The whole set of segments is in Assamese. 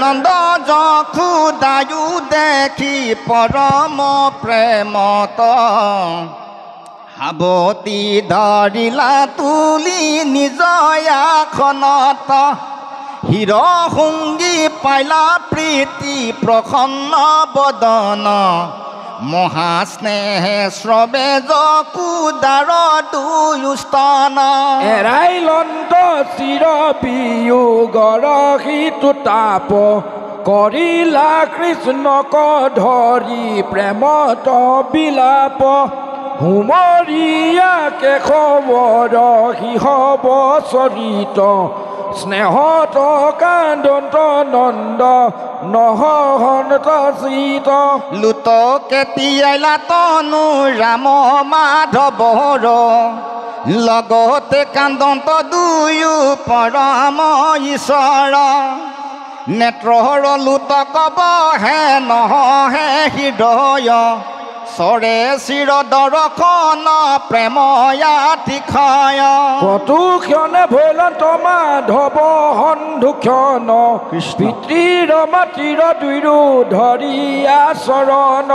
নন্দ যশোদায়ু দেখি পৰম প্ৰেমত সাৱতী ধৰিলা তুলি নিজ আসনত হিৰ সংগী পাইলা প্ৰীতি প্ৰসন্ন বদন মহাস্নেহে শ্ৰৱে যশোদাৰ দুয়োস্তন এৰাই লণ্ড চিৰ বিয়োগৰ সিটো তাপ কৰিলা কৃষ্ণক ধৰি প্ৰেমত বিলাপ হুমৰীয়া কেশৱৰ সিহৱ চৰিত স্নেহত কান্দন্ত নন্দ নহন্ত চিত লুতকে তিয়াইলা তনু ৰাম মাধৱৰ লগতে কান্দন্ত দুয়ো পৰম ঈশ্বৰ নেত্ৰৰ লুতক বহে নহে হৃদয় চৰে চিৰ দৰ্শন প্ৰেময়াতিশয় কতো ক্ষণে ভৈলন্ত মাধৱ সন্ধুক্ষণ পিতৃৰ মাতৃৰ দুয়ো ধৰিয়া চৰণ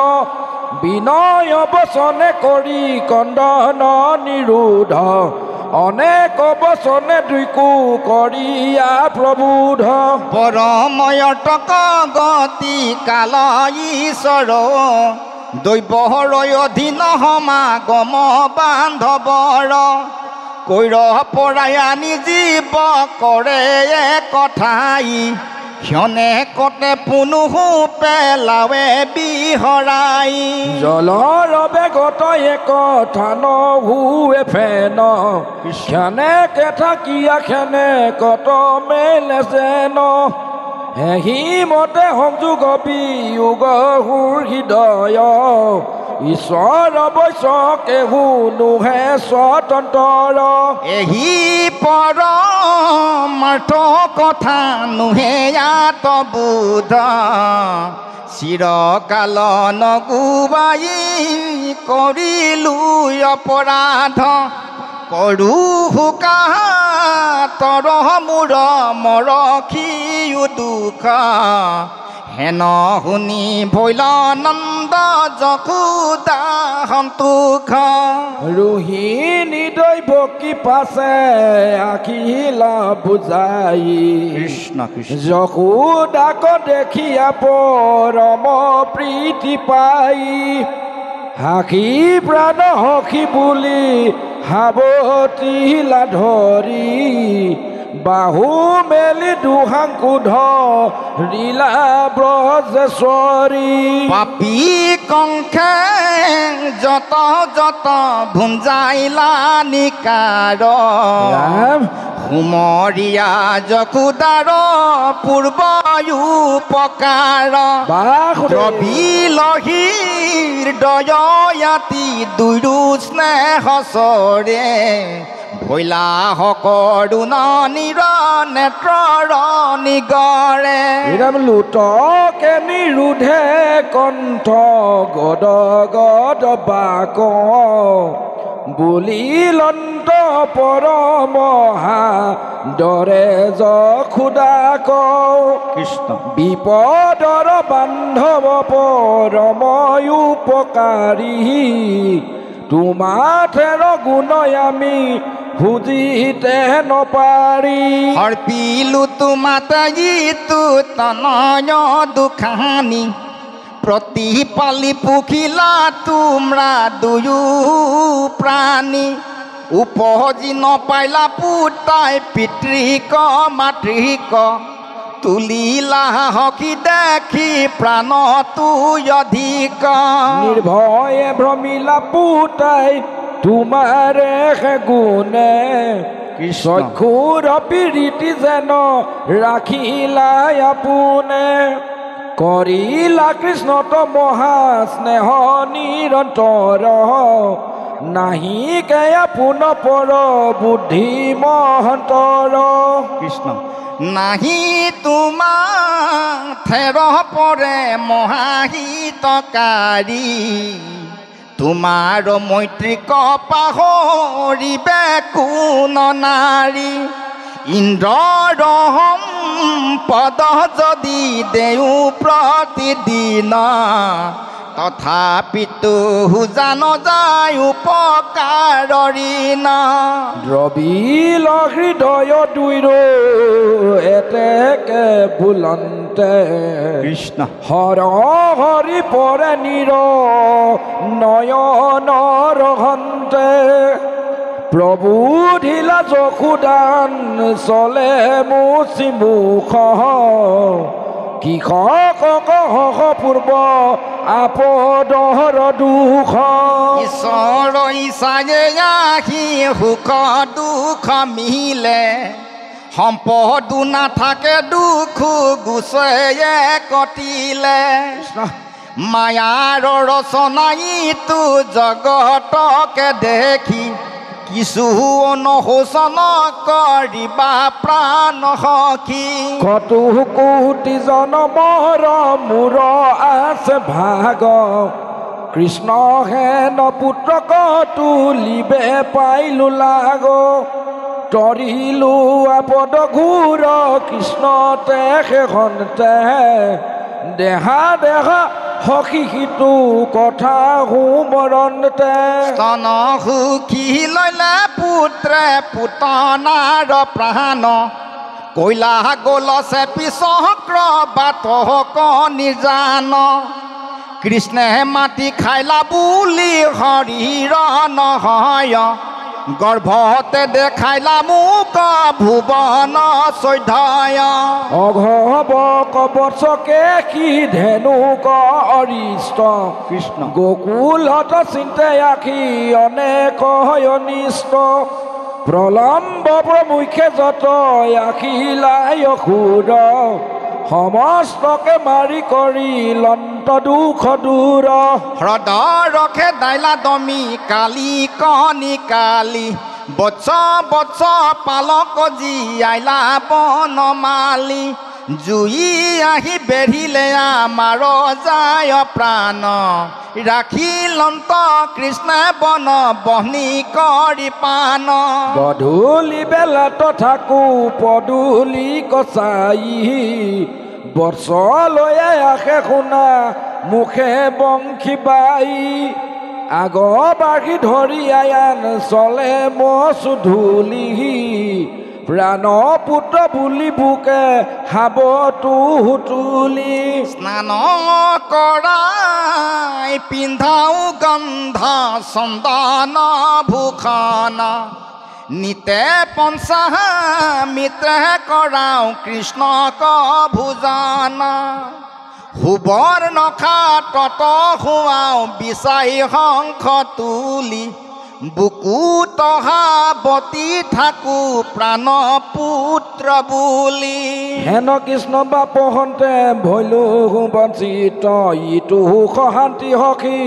বিনয় বচনে কৰি কন্দন নিৰোধ অনেক বচনে দুইকো কৰিয়া প্ৰবোধ পৰময়তক গতি কাল ঈশ্বৰ দৈৱৰ অধীন সমাগম বান্ধৱৰ কৈৰ পৰাই আনি জীৱ কৰে কথাই ক্ষণে কতে পুনুহু পেলাৱে বিহৰাই জলৰ বেগত কথা নহুৱে ফেন ক্ষণে থাকিয়া ক্ষণে কত মেলে যেন হেহি মতে সংযোগ বিয়োগ সুৰ হৃদয় ঈশ্বৰ বৈশকে শুনোহে স্বতন্ত্ৰ এহি পৰমাৰ্থ কথা নুহেয়াত বোধ চিৰকাল নগুবাই কৰিলো অপৰাধ কৰো হুকাৰ মোৰ মৰখিও দুখ হেন শুনি ভৈল নন্দ যশোদা সন্তোষ ৰোহিণী দৈৱকী পাছে আখিলা বুজাই কৃষ্ণ কৃষ্ণ যশোদাক দেখিয়া পৰম প্ৰীতি পাই হাকি প্ৰাণ সখী বুলি সাৱতীলা ধৰি বাহু মেলি দুহাংকু ধৰিলা ব্ৰজেশ্বৰী পাপী কংখে যত যত ভুঞ্জাইলা নিকাৰ হুমৰীয়া যশোদাৰ পূৰ্বয়োপকাৰ দ্ৰবিলহীৰ দয়াতি দুয়ো স্নেহ চৰে ভৈলা সকৰুণ নিৰ নেত্ৰৰ নিগৰে লুটকে নিৰোধে কণ্ঠ গদ গদ বাক বুলি লন্ত পৰমহা দৰে যশোদাক কৃষ্ণ বিপদৰ বান্ধৱ পৰম উপকাৰী তোমাৰ থেৰ গুণই আমি বুজিতে নপাৰি হৰ্পিলো তোমাতে ইটো তনয় দুখানি প্ৰতিপালি পুখিলা তোমৰা দুয়ো প্ৰাণী উপজি নপাইলা পুতাই পিতৃক মাতৃক তুলিলা সখী দেখি প্ৰাণতো অধিক নিৰ্ভয়ে ভ্ৰমিলা পুতাই তোমাৰে গুণে চক্ষুৰ প্ৰীতি যেন ৰাখিলা আপোনে কৰিলা কৃষ্ণত মহা স্নেহ নিৰন্তৰ নাহিকে আপোন পৰ বুদ্ধি মহন্তৰ কৃষ্ণ নাহি তোমাৰ থেৰ পৰে মহাহিতকাৰী তোমাৰ মৈত্ৰীক পাহৰিবে কোন নাৰী ইন্দ্ৰৰ সম্পদ যদি দেও প্ৰতিদিন তথাপিতো জান যায় উপকাৰী না দ্ৰবিল হৃদয় দুইৰো এতেকে বুলন্তে কৃষ্ণ হৰ হৰি পৰে নিৰ নয়নৰ হন্তে প্ৰভু ঢিলা যশোদান চলে মুচি মুখ কৃষক হহ পূৰ্ব আপদৰ দুখ ঈশ্বৰ ইচ্ছায়ে আহি সুখ দুখ মিলে সম্পদো নাথাকে দুখ গুচয়ে কটিলে মায়াৰ ৰচনাইতো জগতকে দেখি কিছু অনুশোচন কৰিবা প্ৰাণ সখী কতো কোটি জনমৰ মূৰ আছে ভাগ কৃষ্ণ হেন পুত্ৰক তুলিবে পাইলো লাগ তৰিলো আপদ ঘূৰ কৃষ্ণতে শেষন্তে দেহা দেহা সখী সিটো কথা সুমৰণতে স্তন সুখী ললে পুত্ৰে পুতনাৰ প্ৰাণ কৈলা গল চেপি চক্ৰ বাটক নিজান কৃষ্ণে মাটি খাইলা বুলি শৰীৰ নহয় গৰ্ভতে দেখাইলা মোক ভুৱন চৈধ্যয় অঘব কবচকে কি ধেনুক অৰিষ্ট কৃষ্ণ গোকুলত চিন্তে আখি অনেক অনিষ্ট প্ৰলম্ব প্ৰমুখে যত আখিলাই অসুৰ সমস্তকে মাৰি কৰি লন্ত দুখ দূৰ হ্ৰদৰখে দাইলা দমি কালি কণি কালি বৎস বৎস পালক জীয়াইলা বনমালি জুই আহি বেঢ়িলে আমাৰ যায় প্ৰাণ ৰাখি লন্ত কৃষ্ণে বন বহনি কৰি পান গধূলি বেলাত থাকো পদূলি কচাই বৰ্ষলৈয়ে আশে শুনা মুখে বংশী বাই আগ বাঢ়ি ধৰি আয়ান চলে মচু ধূলি প্ৰাণ পুত্ৰ বুলি বুকে হাবতো তুলি স্নান কৰাই পিন্ধাও গন্ধ চন্দন ভূষণ নিতে পঞ্চামিত্ৰে কৰাও কৃষ্ণক ভোজন শুবৰ নখা তত শুৱাও বিচাৰি শংখ তুলি বুকু তহাবতী থাকো প্ৰাণ পুত্ৰ বুলি হেন কৃষ্ণ বাপহন্তে ভৈলো বঞ্চিত ইটো সুখ শান্তি সখী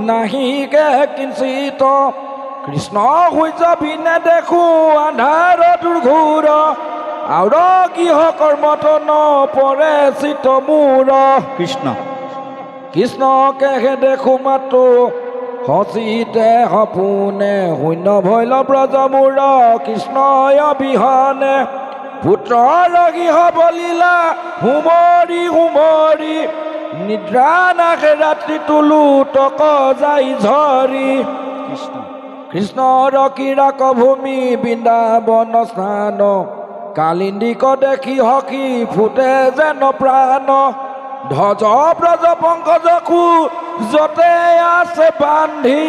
নাহিকে কিঞ্চিত কৃষ্ণ সূৰ্য ভিনে দেখো আন্ধাৰ দুৰ্ঘোৰ আউৰ গৃহ কৰ্মত নপৰে চিত মূৰ কৃষ্ণ কৃষ্ণকেহে দেখো মাতো হচিতে সপোনে শূন্য ভৈল ব্ৰজ মূৰ কৃষ্ণয় বিহনে পুত্ৰৰ গৃহ বলিলা হুমৰি হুমৰি নিদ্ৰা নাখে ৰাত্ৰি তুলো তক যাই ঝৰি কৃষ্ণ কৃষ্ণৰ কিৰাক ভূমি বৃন্দাবন স্নান কালিন্দীক দেখি সখী ফুটে যেন প্ৰাণ ধ্বজ ব্ৰজ পংকজ যতে আছে বান্ধি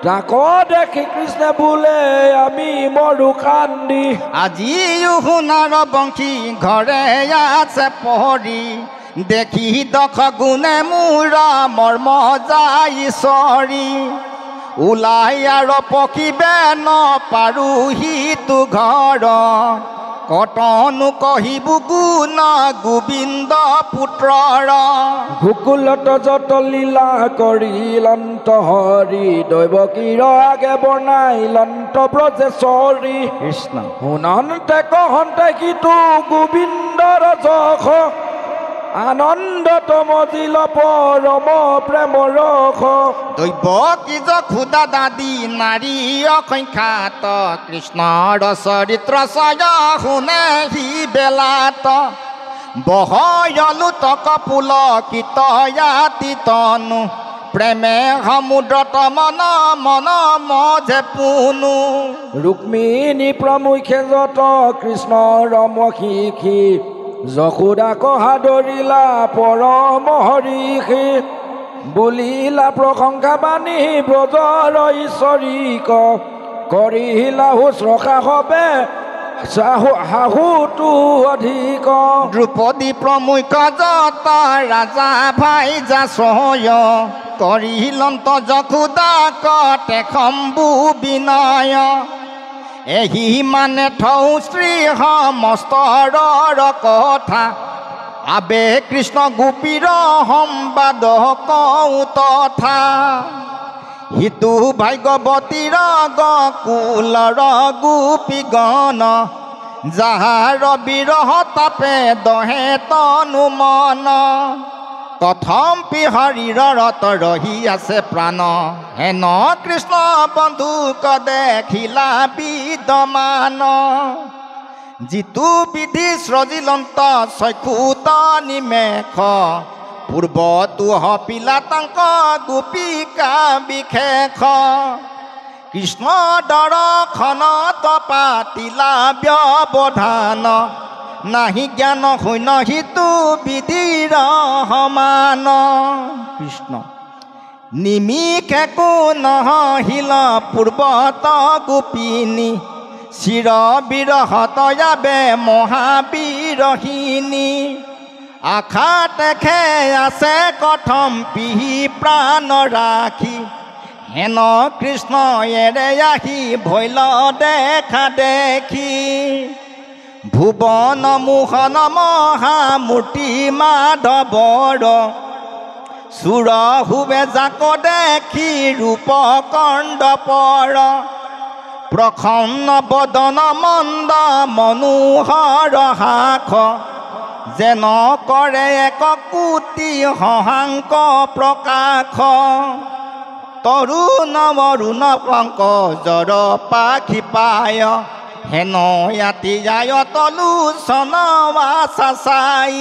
তাক দেখি কৃষ্ণে বোলে আমি মৰু কান্দি আজিও সোণাৰ বংশী ঘৰে আছে পহৰি দেখি দখ গুণে মোৰ মৰ্ম যাই চৰি ওলাই আৰু পকিবে নপাৰোহি তো ঘৰ কটনো কহিবু গুণ গোবিন্দ পুত্ৰৰ গোকুলত যত লীলা কৰি লন্ত হৰি দৈৱকীৰ আগে বনাই লন্ত ব্ৰজেশ্বৰী কৃষ্ণ শুনন্তে কহন্তে সিটো গোবিন্দৰ যশ আনন্দ তমজিল পৰম প্ৰেম ৰস দৈৱ কি যশোদা দাদী নাৰী অসংখ্যাত কৃষ্ণৰ চৰিত্ৰ চয় শুনে সি বেলাত বহয়লু তক পুলকিতয়াতি তনু প্ৰেমে সমুদ্ৰত মন মন মজে পুনু ৰুক্মিণী প্ৰমুখে যত কৃষ্ণৰ মহিষী যশোদা কহা দৰিলা পৰম হৰিষী বুলিলা প্ৰশংসা বাণী ব্ৰজৰ ঈশ্বৰীক কৰিলা শুশ্ৰূষা হবে শাহুটো অধিক দ্ৰুপদী প্ৰমুখ যত ৰাজা ভাই যাচয় কৰিলন্ত যশোদা কতে শম্ভু বিনয় এহি মানে থৌ শ্ৰী সমস্তৰ কথা আবে কৃষ্ণ গোপীৰ সম্বাদ কওঁ তথা হিতু ভাগ্যৱতীৰ গকুলৰ গোপীগণ যাহাৰ বিৰহ তাপে দহে তনু মন কথম পিহৰিৰ ৰত ৰহি আছে প্ৰাণ হেন কৃষ্ণ বন্ধুক দেখিলা বিদ্যমান যিটো বিধি সৃজিলন্ত চক্ষুত নিমেষ পূৰ্বতো হপিলা তাংক গোপিকা বিশেষ কৃষ্ণ দৰ্শনত পাতিলা ব্যৱধান নাহি জ্ঞান শূন্য হিতু বিধিৰ সমান কৃষ্ণ নিমিষে কো নহহিল পূৰ্বত গোপিনী চিৰ বিৰহত যাবে মহাবিৰহিনী আশা তেখে আছে কথম পিহি প্ৰাণ ৰাখি হেন কৃষ্ণ এৰে আহি ভৈল দেখা দেখি ভুৱন মোহন মহামূৰ্তি মাধৱৰ চুৰ হুবে যাক দেখি ৰূপ কণ্ডপৰ প্ৰসন্ন বদন মন্দ মনোহৰ হাস যেন কৰে এক কোটি সহাংক প্ৰকাশ তৰুণ বৰুণ পংকজৰ পাখি পায় হেন ইয়াতি যায় তলোচন বাছা চাই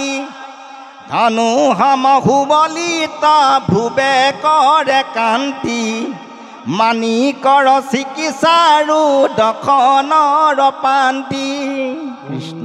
ধনু সম সুবলিত ভুৱে কৰে কান্তি মানি কৰ চিকিৎসাৰো দখনৰ পান্তি কৃষ্ণ।